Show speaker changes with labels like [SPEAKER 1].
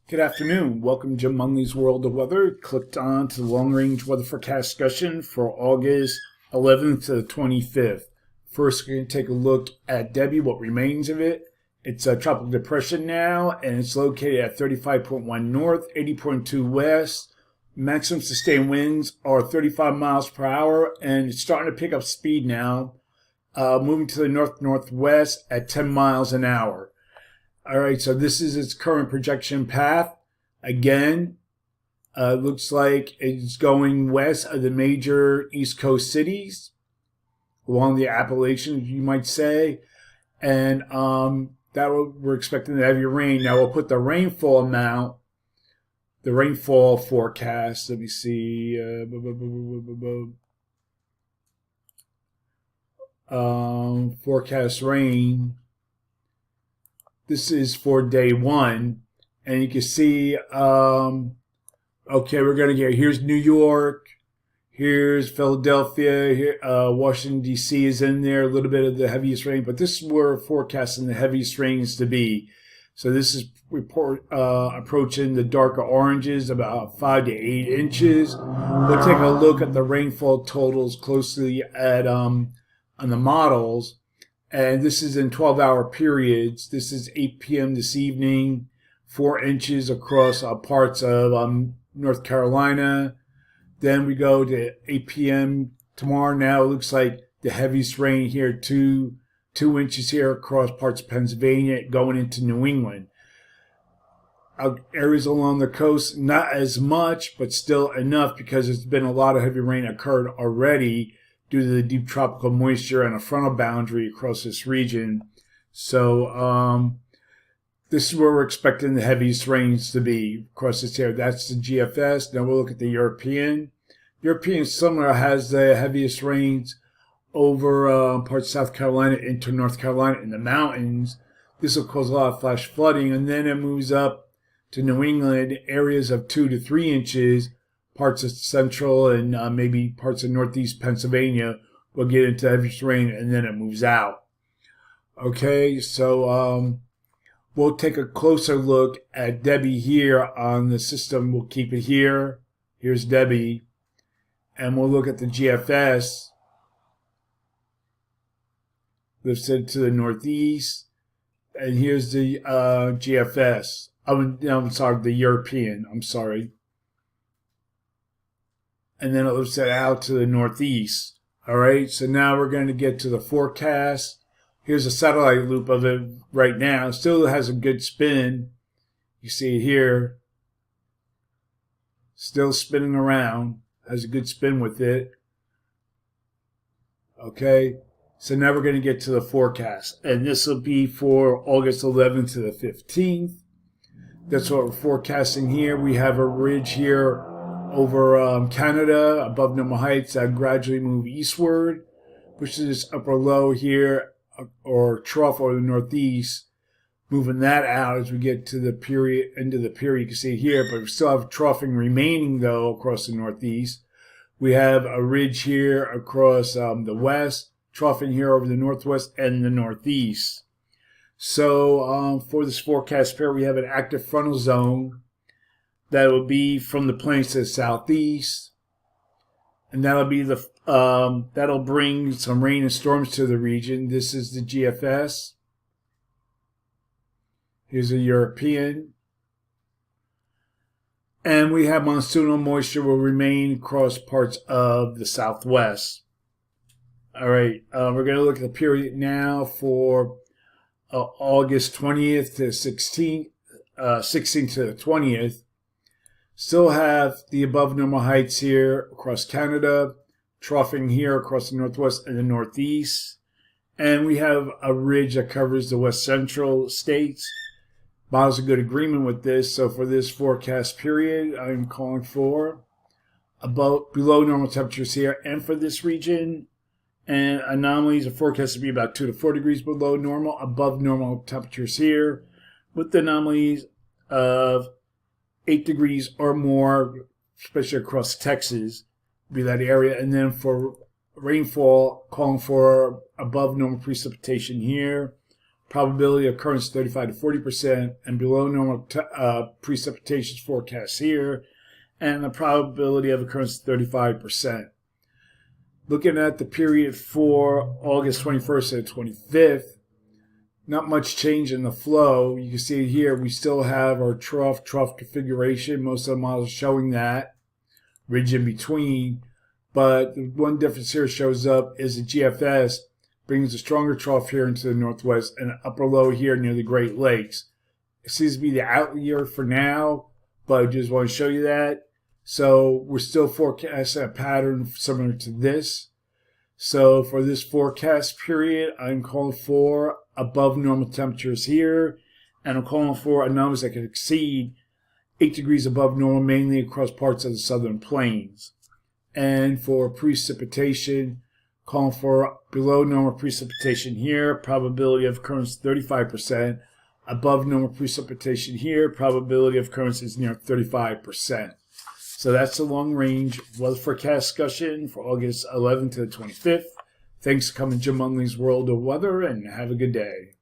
[SPEAKER 1] Good afternoon. Welcome to Jim Munley's World of Weather. Clicked on to the long-range weather forecast discussion for August 11th to the 25th. First, we're going to take a look at Debbie, what remains of it. It's a tropical depression now, and it's located at 35.1 north, 80.2 west. Maximum sustained winds are 35 miles per hour, and it's starting to pick up speed now, moving to the north-northwest at 10 miles an hour. All right, so this is its current projection path. Again, looks like it's going west of the major East Coast cities, along the Appalachians, you might say. And we're expecting the heavy rain. Now, we'll put the rainfall amount, the rainfall forecast. Let me see. Forecast rain. This is for day one, and you can see, okay, we're going to get, here's New York, here's Philadelphia, here, Washington, D.C. is in there, a little bit of the heaviest rain, but this is where we're forecasting the heaviest rains to be. So this is approaching the darker oranges, about 5 to 8 inches. We'll take a look at the rainfall totals closely at on the models. And this is in 12-hour periods. This is 8 p.m. this evening, 4 inches across parts of North Carolina. Then we go to 8 p.m. tomorrow. Now it looks like the heaviest rain here, 2 inches here across parts of Pennsylvania, going into New England. Areas along the coast, not as much, but still enough because there's been a lot of heavy rain occurred already due to the deep tropical moisture and a frontal boundary across this region. So this is where we're expecting the heaviest rains to be across this area. That's the GFS. Now we'll look at the European. European similar has the heaviest rains over parts of South Carolina into North Carolina in the mountains. This will cause a lot of flash flooding, and then it moves up to New England, areas of 2 to 3 inches. Parts of central and maybe parts of northeast Pennsylvania will get into heaviest rain, and then it moves out. Okay, so we'll take a closer look at Debbie here on the system. We'll keep it here. Here's Debbie. And we'll look at the GFS. Lifts it to the northeast. And here's the GFS. I'm sorry, the European. I'm sorry. And then it lifts it out to the northeast. All right, so now we're going to get to the forecast. Here's a satellite loop of it right now. It still has a good spin. You see it here. Still spinning around. Has a good spin with it. Okay, so now we're going to get to the forecast. And this will be for August 11th to the 15th. That's what we're forecasting here. We have a ridge here over Canada, above normal heights, that gradually move eastward, pushes this upper low here, or trough over the northeast, moving that out as we get to the period, end of the period. You can see it here, but we still have troughing remaining, though, across the northeast. We have a ridge here across the west, troughing here over the northwest and the northeast. So for this forecast pair, we have an active frontal zone that will be from the plains to the southeast, and that'll be the that'll bring some rain and storms to the region. This is the GFS. Here's a European, and we have monsoonal moisture will remain across parts of the southwest. All right, we're going to look at the period now for August 20th to 16th, 16th to the 20th. Still have the above normal heights here across Canada, troughing here across the northwest and the northeast. And we have a ridge that covers the west central states. Models a good agreement with this. So for this forecast period, I'm calling for below normal temperatures here and for this region. And anomalies are forecast to be about 2 to 4 degrees below normal, above normal temperatures here, with the anomalies of 8 degrees or more, especially across Texas, be that area. And then for rainfall, calling for above normal precipitation here. Probability of occurrence 35 to 40%, and below normal precipitation forecast here, and the probability of occurrence 35%. Looking at the period for August 21st to the 25th, not much change in the flow. You can see here we still have our trough configuration. Most of the models showing that ridge in between, but the one difference here shows up is the GFS brings a stronger trough here into the northwest and an upper low here near the Great Lakes. It seems to be the outlier for now, but I just want to show you that. So we're still forecasting a pattern similar to this. So for this forecast period, I'm calling for above normal temperatures here, and I'm calling for numbers that can exceed 8 degrees above normal, mainly across parts of the southern plains. And for precipitation, calling for below normal precipitation here, probability of occurrence 35%. Above normal precipitation here, probability of occurrence is near 35%. So that's the long range weather forecast discussion for August 11th to the 25th. Thanks for coming to Jim Munley's World of Weather, and have a good day.